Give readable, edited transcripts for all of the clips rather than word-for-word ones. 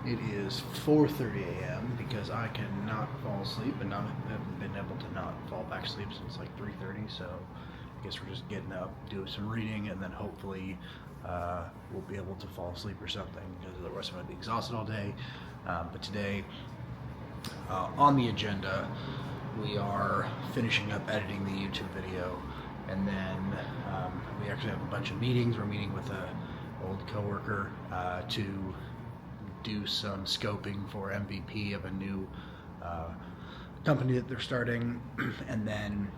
It is 4:30 a.m. because I cannot fall asleep and haven't been able to not fall back asleep since like 3:30. So I guess we're just getting up, doing some reading, and then hopefully we'll be able to fall asleep or something because the rest of I'm gonna be exhausted all day. But today on the agenda, we are finishing up editing the YouTube video, and then we actually have a bunch of meetings. We're meeting with a old coworker to do some scoping for MVP of a new company that they're starting, and then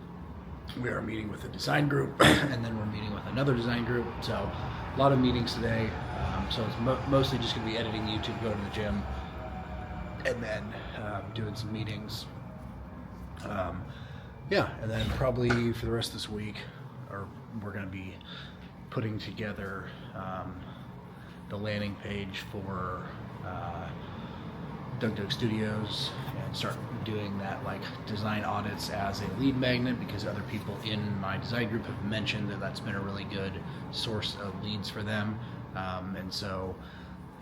we are meeting with a design group, and then we're meeting with another design group. So a lot of meetings today. So it's mostly just going to be editing YouTube, going to the gym, and then doing some meetings. Yeah, and then probably for the rest of this week, we're going to be putting together the landing page for Doug Studios and start doing that, like design audits as a lead magnet, because other people in my design group have mentioned that that's been a really good source of leads for them. And so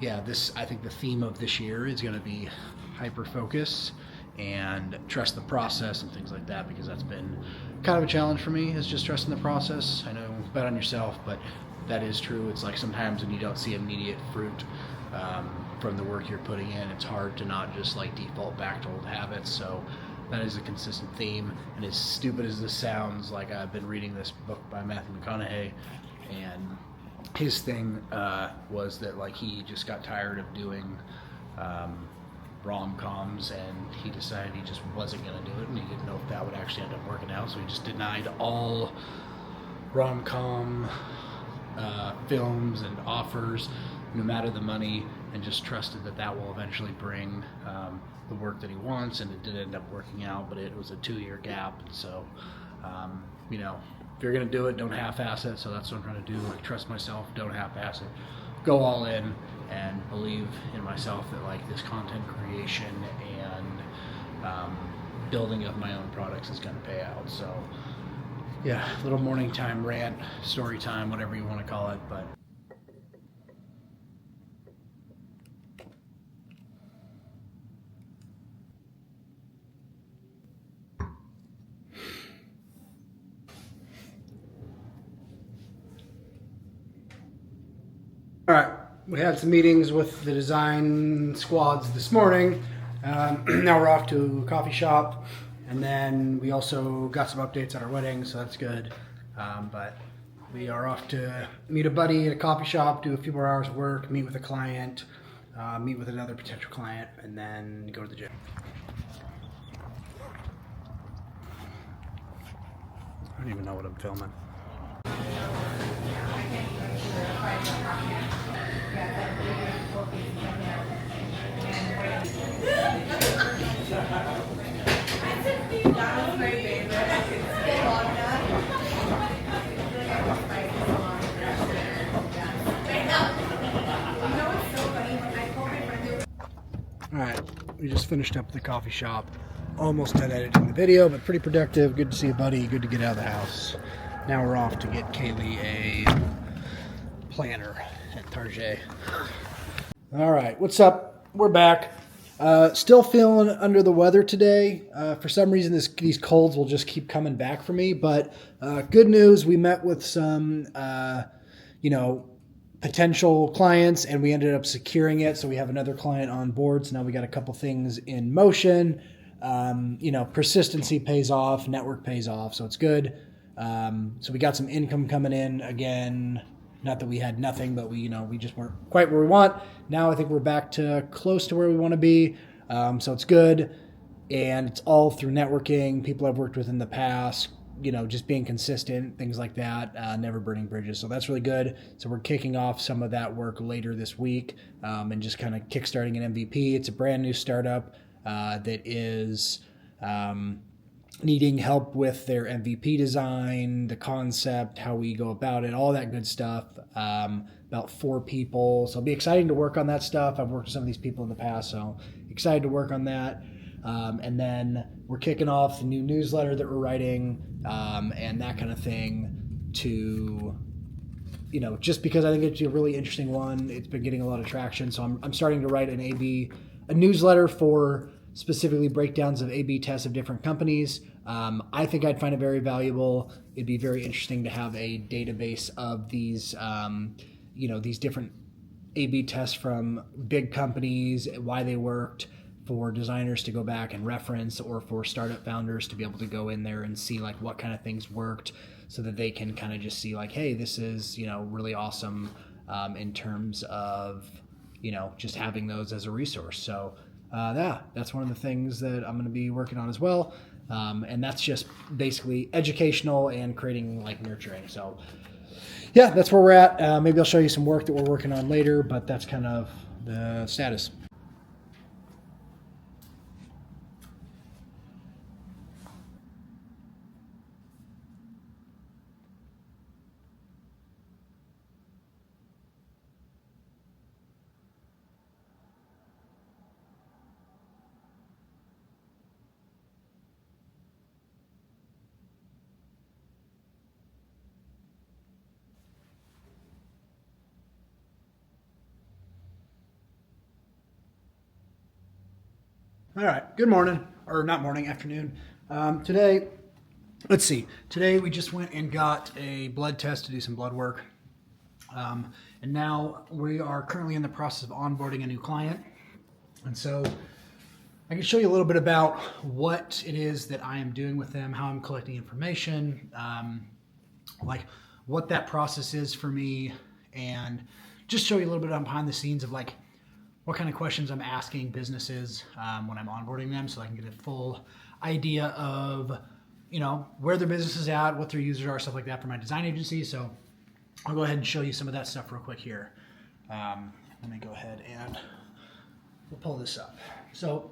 yeah, I think the theme of this year is going to be hyper focus and trust the process and things like that, because that's been kind of a challenge for me, is just trusting the process. I know bet on yourself, but that is true. It's like sometimes when you don't see immediate fruit from the work you're putting in, it's hard to not just like default back to old habits. So that is a consistent theme. And as stupid as this sounds, like I've been reading this book by Matthew McConaughey, and his thing was that like he just got tired of doing rom-coms, and he decided he just wasn't going to do it, and he didn't know if that would actually end up working out, so he just denied all rom-com films and offers, no matter the money, and just trusted that that will eventually bring the work that he wants. And it did end up working out, but it was a 2-year gap. And so you know, if you're going to do it, don't half-ass it. So that's what I'm trying to do. Like, trust myself, don't half-ass it, go all in, and believe in myself that like this content creation and building of my own products is going to pay out. So yeah, little morning time rant, story time, whatever you want to call it. But all right, we had some meetings with the design squads this morning. Now we're off to a coffee shop, and then we also got some updates on our wedding, so that's good. But we are off to meet a buddy at a coffee shop, do a few more hours of work, meet with a client, meet with another potential client, and then go to the gym. I don't even know what I'm filming. Alright, we just finished up the coffee shop. Almost done editing the video, but pretty productive. Good to see a buddy, good to get out of the house. Now we're off to get Kaylee a planner at Target. Alright, what's up? We're back. Still feeling under the weather today. For some reason, these colds will just keep coming back for me. But good news, we met with some, potential clients, and we ended up securing it. So we have another client on board. So now we got a couple things in motion. Persistency pays off, network pays off, so it's good. So we got some income coming in again. Not that we had nothing, but we just weren't quite where we want. Now I think we're back to close to where we want to be. So it's good. And it's all through networking, people I've worked with in the past, just being consistent, things like that, never burning bridges. So that's really good. So we're kicking off some of that work later this week, and just kind of kickstarting an MVP. It's a brand new startup that is needing help with their MVP design, the concept, how we go about it, all that good stuff. About 4 people. So it'll be exciting to work on that stuff. I've worked with some of these people in the past, so excited to work on that. And then we're kicking off the new newsletter that we're writing, and that kind of thing to just because I think it's a really interesting one, it's been getting a lot of traction. So I'm starting to write a newsletter for specifically breakdowns of A/B tests of different companies. I think I'd find it very valuable. It'd be very interesting to have a database of these, these different A/B tests from big companies, why they worked, for designers to go back and reference, or for startup founders to be able to go in there and see like what kind of things worked, so that they can kind of just see like, hey, this is, really awesome in terms of, just having those as a resource. So that's one of the things that I'm going to be working on as well. And that's just basically educational and creating like nurturing. So yeah, that's where we're at. Maybe I'll show you some work that we're working on later, but that's kind of the status. All right. Good morning, or not morning, afternoon. Today, let's see. Today we just went and got a blood test to do some blood work. And now we are currently in the process of onboarding a new client. And so I can show you a little bit about what it is that I am doing with them, how I'm collecting information, like what that process is for me, and just show you a little bit on behind the scenes of like what kind of questions I'm asking businesses when I'm onboarding them, so I can get a full idea of, where their business is at, what their users are, stuff like that for my design agency. So I'll go ahead and show you some of that stuff real quick here. Let me go ahead and we'll pull this up. So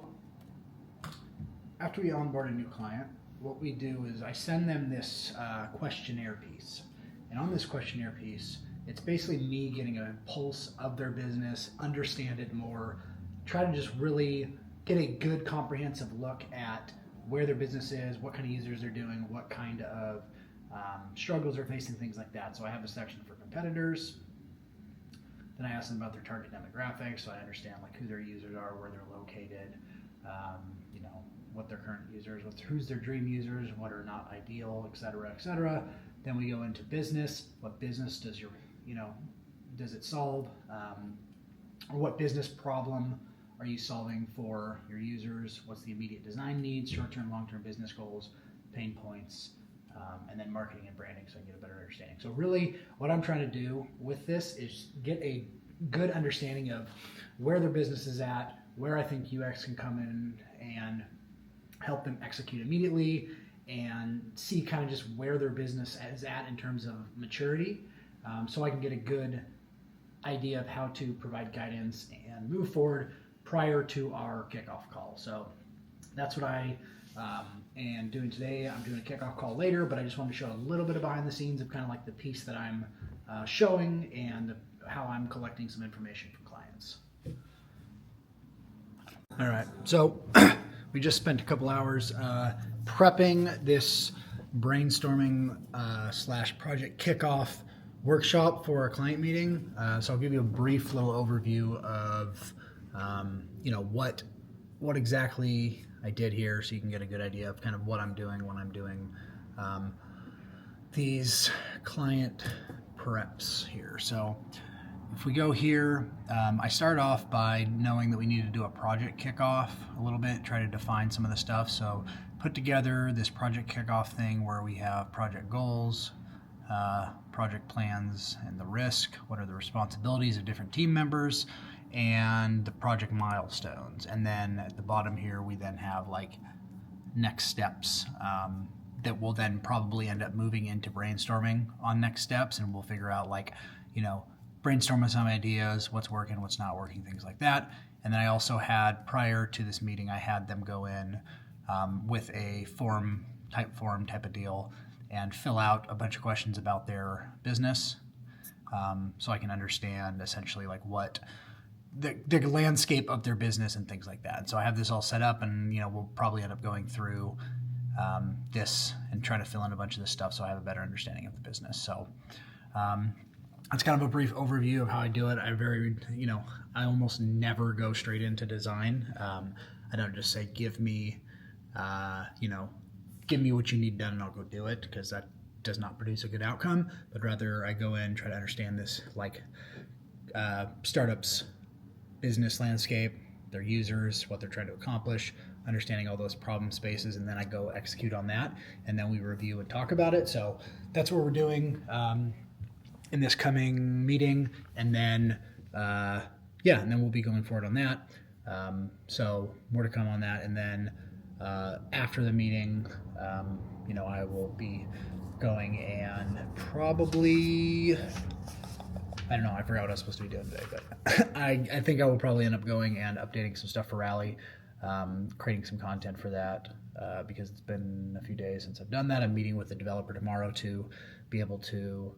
after we onboard a new client, what we do is I send them this questionnaire piece. And on this questionnaire piece, it's basically me getting a pulse of their business, understand it more, try to just really get a good comprehensive look at where their business is, what kind of users they're doing, what kind of struggles they're facing, things like that. So I have a section for competitors. Then I ask them about their target demographics, so I understand like who their users are, where they're located, what their current users, who's their dream users, what are not ideal, et cetera, et cetera. Then we go into business. What business does does it solve? Or what business problem are you solving for your users? What's the immediate design needs, short-term, long-term business goals, pain points, and then marketing and branding, so I can get a better understanding. So really what I'm trying to do with this is get a good understanding of where their business is at, where I think UX can come in and help them execute immediately, and see kind of just where their business is at in terms of maturity, so I can get a good idea of how to provide guidance and move forward prior to our kickoff call. So that's what I am doing today. I'm doing a kickoff call later, but I just wanted to show a little bit of behind the scenes of kind of like the piece that I'm showing and how I'm collecting some information from clients. All right, so we just spent a couple hours prepping this brainstorming / project kickoff workshop for our client meeting. So I'll give you a brief little overview of what exactly I did here, so you can get a good idea of kind of what I'm doing when I'm doing these client preps here. So if we go here, I start off by knowing that we need to do a project kickoff a little bit, try to define some of the stuff. So put together this project kickoff thing where we have project goals, project plans and the risk, what are the responsibilities of different team members, and the project milestones. And then at the bottom here, we then have like next steps that will then probably end up moving into brainstorming on next steps, and we'll figure out like, brainstorm some ideas, what's working, what's not working, things like that. And then I also had, prior to this meeting, I had them go in with a form type of deal and fill out a bunch of questions about their business, so I can understand essentially like what the landscape of their business and things like that. So I have this all set up, and we'll probably end up going through this and trying to fill in a bunch of this stuff so I have a better understanding of the business. So that's kind of a brief overview of how I do it. I almost never go straight into design. I don't just say, give me what you need done and I'll go do it, because that does not produce a good outcome. But rather I go in, try to understand this startups business landscape, their users, what they're trying to accomplish, understanding all those problem spaces, and then I go execute on that, and then we review and talk about it. So that's what we're doing in this coming meeting, and then and then we'll be going forward on that. So more to come on that, and then after the meeting, I will be going and probably, I don't know, I forgot what I was supposed to be doing today, but I think I will probably end up going and updating some stuff for Rally, creating some content for that, because it's been a few days since I've done that. I'm meeting with the developer tomorrow to be able to,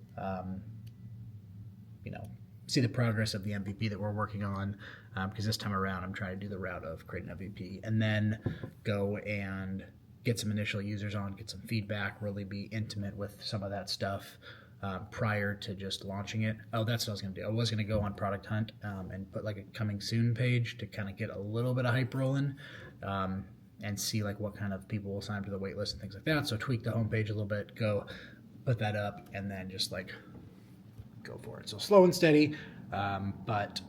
see the progress of the MVP that we're working on, because this time around I'm trying to do the route of creating an MVP and then go and get some initial users on, get some feedback, really be intimate with some of that stuff prior to just launching it. Oh, that's what I was going to do. I was going to go on Product Hunt and put like a coming soon page to kind of get a little bit of hype rolling, and see like what kind of people will sign up to the wait list and things like that. So tweak the homepage a little bit, go put that up, and then just like go for it. So slow and steady, but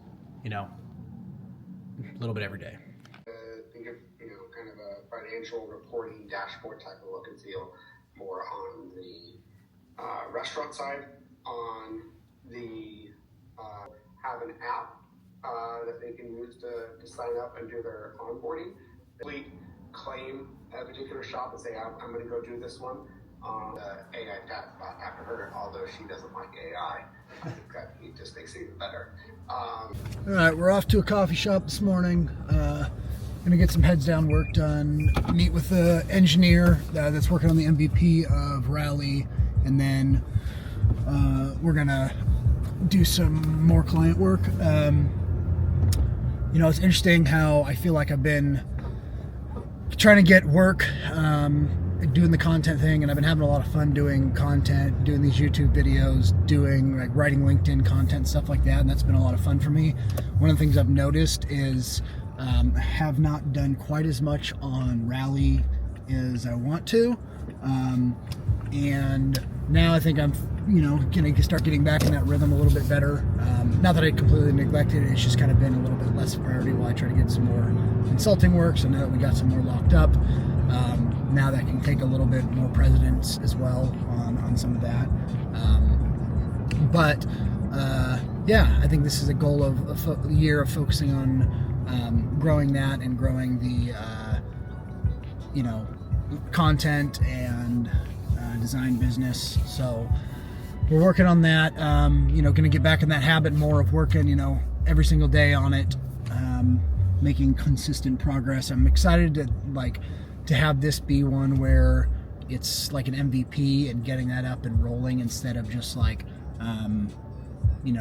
a little bit every day. Think of kind of a financial reporting dashboard type of look and feel, more on the restaurant side. On the have an app that they can use to sign up and do their onboarding. They claim a particular shop and say, I'm going to go do this one. AI chatbot after her, although she doesn't like AI. I think that it just makes it even better. All right, we're off to a coffee shop this morning. Gonna get some heads down work done, meet with the engineer that's working on the MVP of Rally, and then we're gonna do some more client work. It's interesting how I feel like I've been trying to get work, doing the content thing, and I've been having a lot of fun doing content, doing these YouTube videos, doing like writing LinkedIn content, stuff like that, and that's been a lot of fun for me. One of the things I've noticed is I have not done quite as much on Rally as I want to, and now I think I'm gonna start getting back in that rhythm a little bit better. Not that I completely neglected it, it's just kind of been a little bit less priority while I try to get some more consulting work. So now that we got some more locked up, now that can take a little bit more precedence as well on some of that. I think this is a goal of a year of focusing on growing that and growing the content and design business. So we're working on that. Going to get back in that habit more of working every single day on it, making consistent progress. I'm excited to have this be one where it's like an MVP and getting that up and rolling, instead of just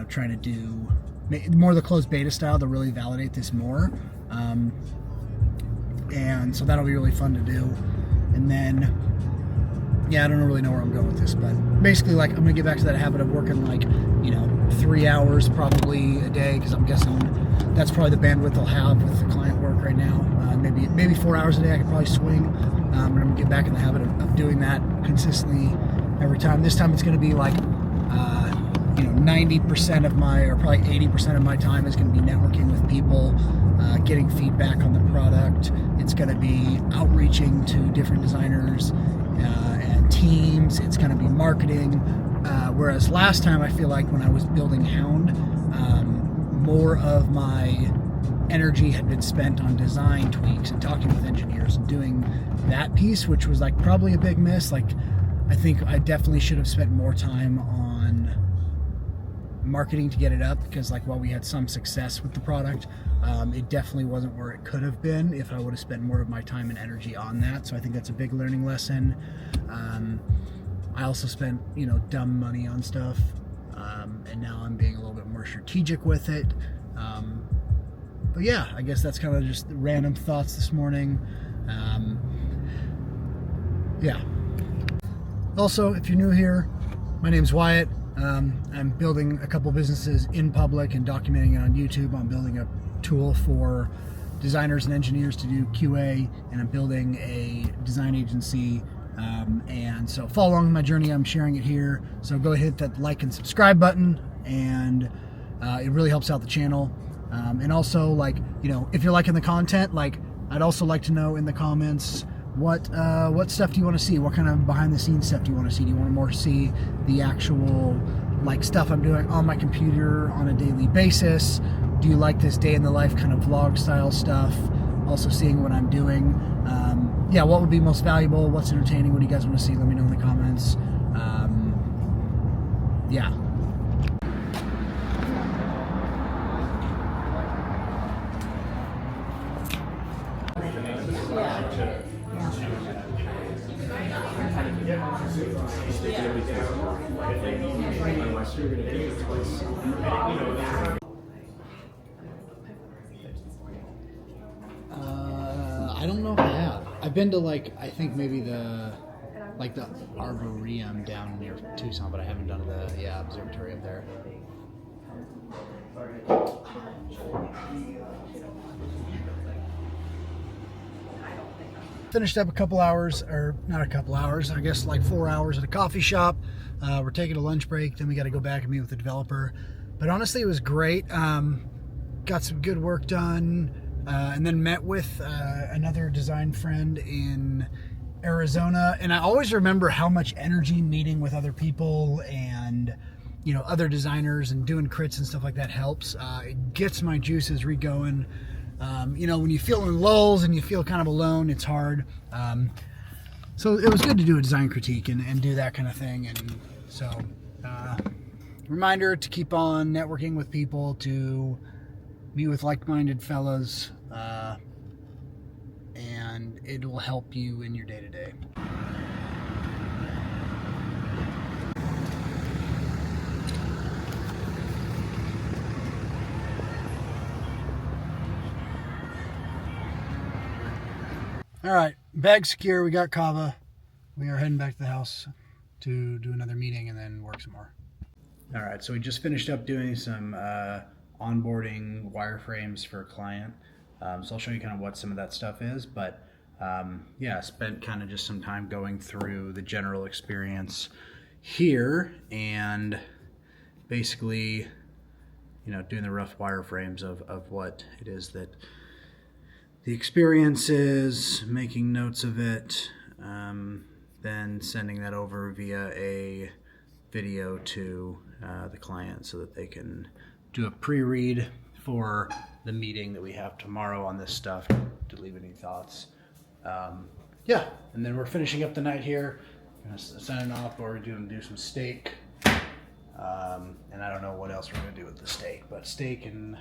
trying to do more of the closed beta style to really validate this more. And so that'll be really fun to do. And then, I don't really know where I'm going with this, but basically I'm going to get back to that habit of working 3 hours probably a day, because I'm guessing that's probably the bandwidth I'll have with the client work right now. Maybe 4 hours a day I could probably swing. And I'm going to get back in the habit of doing that consistently every time. This time it's going to be 90% of my, or probably 80% of my time is going to be networking with people, getting feedback on the product. It's going to be outreaching to different designers and teams. It's going to be marketing. Whereas last time, I feel like when I was building Hound, more of my energy had been spent on design tweaks and talking with engineers and doing that piece, which was probably a big miss. I think I definitely should have spent more time on marketing to get it up, because while we had some success with the product, it definitely wasn't where it could have been if I would have spent more of my time and energy on that. So I think that's a big learning lesson. I also spent dumb money on stuff, and now I'm being a little bit more strategic with it. But I guess that's kind of just random thoughts this morning. Also, if you're new here, my name's Wyatt. I'm building a couple businesses in public and documenting it on YouTube. I'm building a tool for designers and engineers to do QA, and I'm building a design agency. And so follow along my journey. I'm sharing it here. So go hit that like and subscribe button, and it really helps out the channel. And also, like, you know, if you're liking the content, like, I'd also like to know in the comments what stuff do you want to see? What kind of behind the scenes stuff do you want to see? Do you want to more see the actual, like, stuff I'm doing on my computer on a daily basis? Do you like this day in the life kind of vlog style stuff? Also seeing what I'm doing. Yeah, what would be most valuable? What's entertaining? What do you guys want to see? Let me know in the comments. Yeah. I don't know if I have. I've been to, like, I think maybe the Arboretum down near Tucson, but I haven't done the observatory up there. Finished up a couple hours, or not a couple hours, I guess like 4 hours at a coffee shop. We're taking a lunch break, then we got to go back and meet with the developer. But honestly, it was great. Got some good work done, and then met with another design friend in Arizona. And I always remember how much energy meeting with other people and, you know, other designers and doing crits and stuff like that helps. It gets my juices re-going. You know, when you feel in lulls and you feel kind of alone, it's hard. So it was good to do a design critique and do that kind of thing. And so, reminder to keep on networking with people, to meet with like-minded fellas, and it will help you in your day-to-day. All right, bag secure. We got Kava. We are heading back to the house to do another meeting and then work some more. All right, so we just finished up doing some onboarding wireframes for a client. So I'll show you kind of what some of that stuff is. But yeah, spent kind of just some time going through the general experience here and basically, you know, doing the rough wireframes of what it is that the experience is, making notes of it, then sending that over via a video to the client so that they can do a pre-read for the meeting that we have tomorrow on this stuff, to leave any thoughts. Yeah, and then we're finishing up the night here. Signing off, or we're going to do some steak. And I don't know what else we're going to do with the steak, but steak and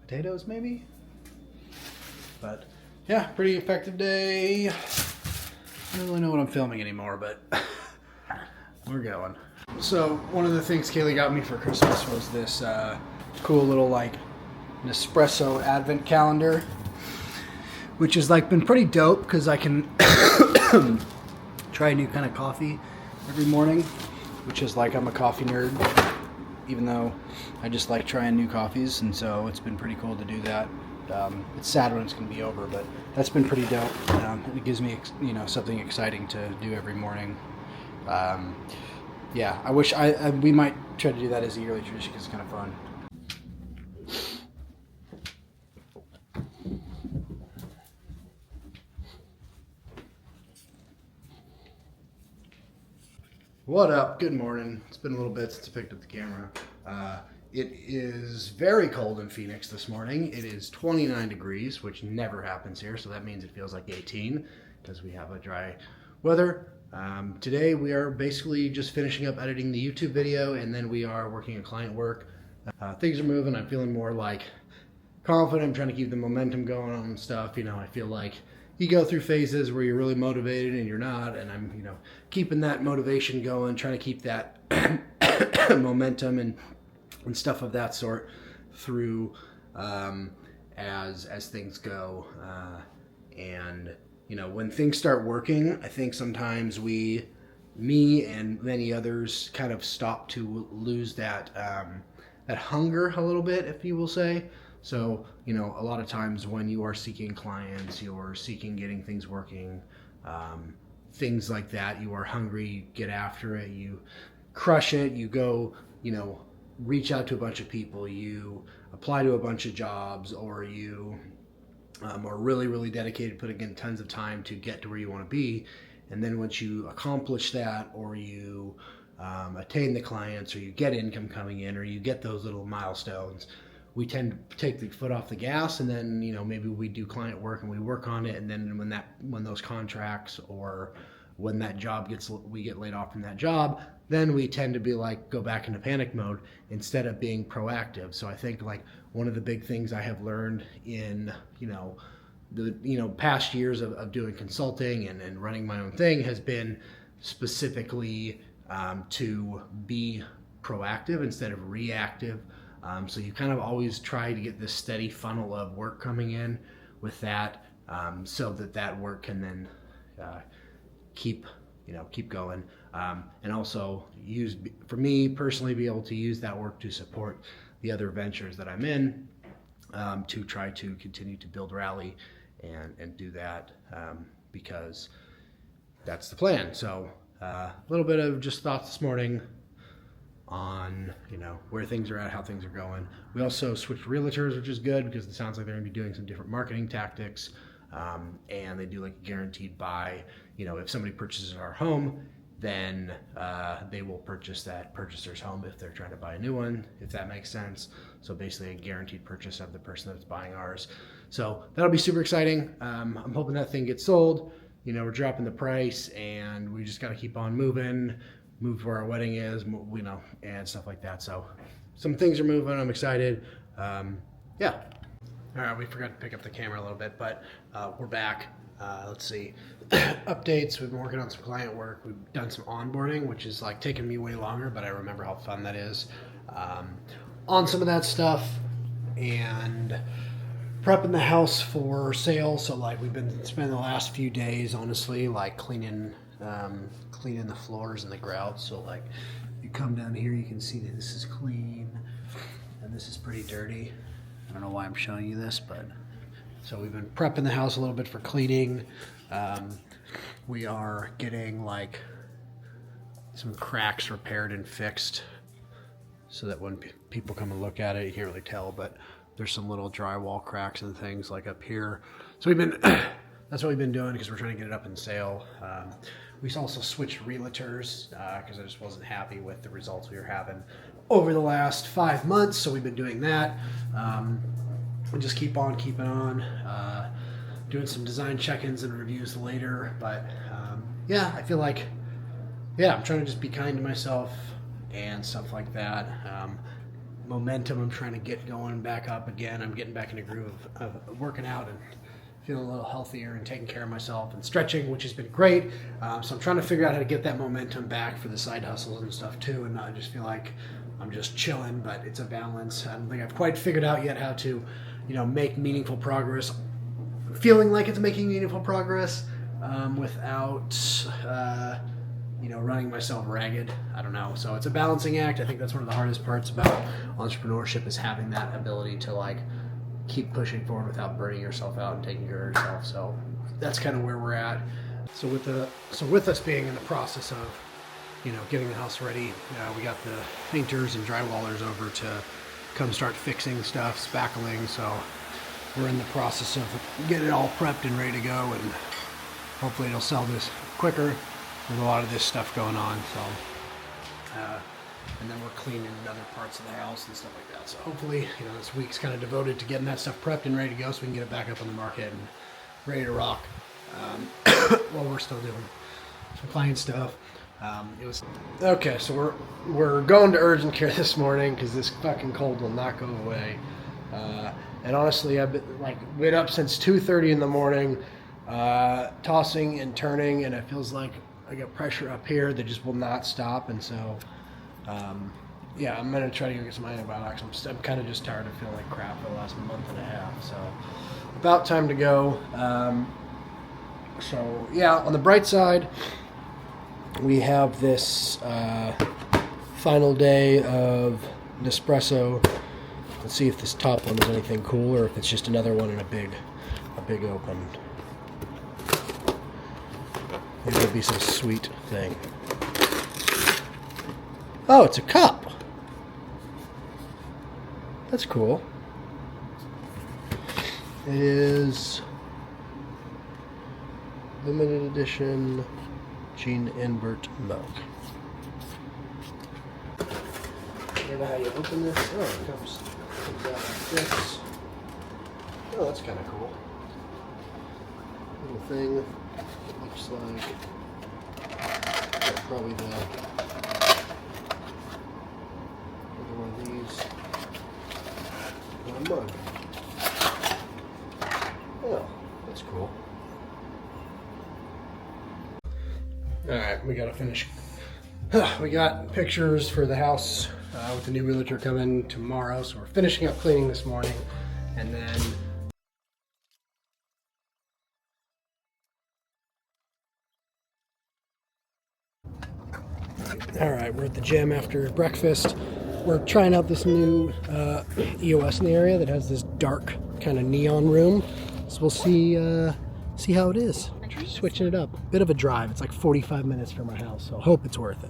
potatoes maybe? But yeah, pretty effective day. I don't really know what I'm filming anymore, but we're going. So one of the things Kaylee got me for Christmas was this cool little, like, Nespresso advent calendar, which has, like, been pretty dope because I can try a new kind of coffee every morning, which is, like, I'm a coffee nerd, even though I just like trying new coffees, and so it's been pretty cool to do that. It's sad when it's going to be over, but that's been pretty dope. It gives me, you know, something exciting to do every morning. Yeah, I wish we might try to do that as a yearly tradition because it's kind of fun. What up? Good morning. It's been a little bit since I picked up the camera. It is very cold in Phoenix this morning. It is 29 degrees, which never happens here, so that means it feels like 18 because we have a dry weather. Today we are basically just finishing up editing the YouTube video, and then we are working on client work. Things are moving. I'm feeling more, like, confident. I'm trying to keep the momentum going on and stuff. You know, I feel like you go through phases where you're really motivated and you're not, and I'm, you know, keeping that motivation going, trying to keep that momentum and stuff of that sort through as things go. And, you know, when things start working, I think sometimes we me and many others kind of stopped to lose that that hunger a little bit, if you will say. So, you know, a lot of times when you are seeking clients, you're seeking getting things working, things like that, you are hungry, get after it, you crush it, you go, you know, reach out to a bunch of people, you apply to a bunch of jobs, or you are really, really dedicated, putting in tons of time to get to where you want to be. And then once you accomplish that, or you attain the clients, or you get income coming in, or you get those little milestones, we tend to take the foot off the gas, and then, you know, maybe we do client work and we work on it, and then when those contracts, or when that job we get laid off from that job, then we tend to be like, go back into panic mode instead of being proactive. So I think like one of the big things I have learned in, you know, the past years of doing consulting and running my own thing has been specifically to be proactive instead of reactive. So you kind of always try to get this steady funnel of work coming in with that, so that work can then keep going, and also for me personally, be able to use that work to support the other ventures that I'm in, to try to continue to build Rally and do that, because that's the plan. So a little bit of just thoughts this morning on, you know, where things are at, how things are going. We also switched realtors, which is good because it sounds like they're going to be doing some different marketing tactics, and they do like a guaranteed buy. You know, if somebody purchases our home, then they will purchase that purchaser's home if they're trying to buy a new one, if that makes sense. So basically a guaranteed purchase of the person that's buying ours. So that'll be super exciting. I'm hoping that thing gets sold. You know, we're dropping the price, and we just got to keep on moving, move to where our wedding is, you know, and stuff like that. So some things are moving. I'm excited. Yeah. All right, we forgot to pick up the camera a little bit, but we're back. Let's see. Updates. We've been working on some client work. We've done some onboarding, which is like taking me way longer, but I remember how fun that is. On some of that stuff, and prepping the house for sale. So like we've been spending the last few days, honestly, like cleaning the floors and the grout. So like you come down here, you can see that this is clean and this is pretty dirty. I don't know why I'm showing you this, but so we've been prepping the house a little bit for cleaning. We are getting like some cracks repaired and fixed so that when people come and look at it, you can't really tell, but there's some little drywall cracks and things like up here. So we've been, that's what we've been doing because we're trying to get it up in sale. We also switched realtors because I just wasn't happy with the results we were having over the last 5 months. So we've been doing that. We'll just keep on keeping on, doing some design check-ins and reviews later. But yeah, I feel like, yeah, I'm trying to just be kind to myself and stuff like that. Momentum I'm trying to get going back up again. I'm getting back in a groove of working out and feeling a little healthier and taking care of myself and stretching, which has been great. So I'm trying to figure out how to get that momentum back for the side hustles and stuff too, and not just feel like I'm just chilling, but it's a balance. I don't think I've quite figured out yet how to, you know, make meaningful progress, feeling like it's making meaningful progress without you know, running myself ragged. I don't know. So it's a balancing act. I think that's one of the hardest parts about entrepreneurship, is having that ability to like keep pushing forward without burning yourself out and taking care of yourself. So that's kind of where we're at. So with us being in the process of, you know, getting the house ready, we got the painters and drywallers over to come start fixing stuff, spackling. So we're in the process of getting it all prepped and ready to go, and hopefully it'll sell this quicker. With a lot of this stuff going on, so and then we're cleaning other parts of the house and stuff like that. So hopefully, you know, this week's kind of devoted to getting that stuff prepped and ready to go, so we can get it back up on the market and ready to rock. While we're still doing some client stuff. It was okay. So we're going to urgent care this morning because this fucking cold will not go away. And honestly, I've been up since 2:30 in the morning, tossing and turning, and it feels like I got pressure up here that just will not stop. And so, yeah, I'm going to try to go get some antibiotics. I'm kind of just tired of feeling like crap for the last month and a half. So about time to go. So yeah, on the bright side, we have this final day of Nespresso. Let's see if this top one is anything cool or if it's just another one in a big open. Maybe it'll be some sweet thing. Oh, it's a cup. That's cool. It is limited edition Gene Invert milk. I don't know how you open this. Oh, it comes out like this. Oh, that's kind of cool. Little thing. It looks like probably one of these. And a mug. Oh, that's cool. Alright, we gotta finish. We got pictures for the house with the new realtor coming tomorrow, so we're finishing up cleaning this morning, and then alright, we're at the gym after breakfast. We're trying out this new EOS in the area that has this dark kind of neon room, so we'll see how it is. Switching it up. Bit of a drive. It's like 45 minutes from my house, so I hope it's worth it.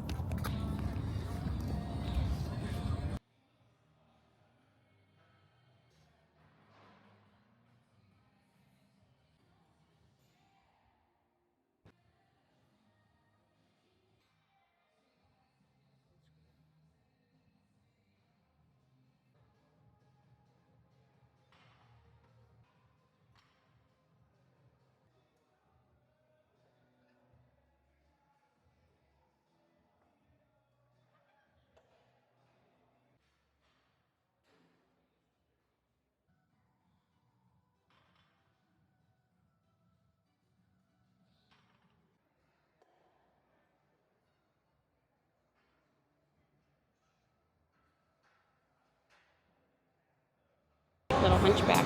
Little hunchback.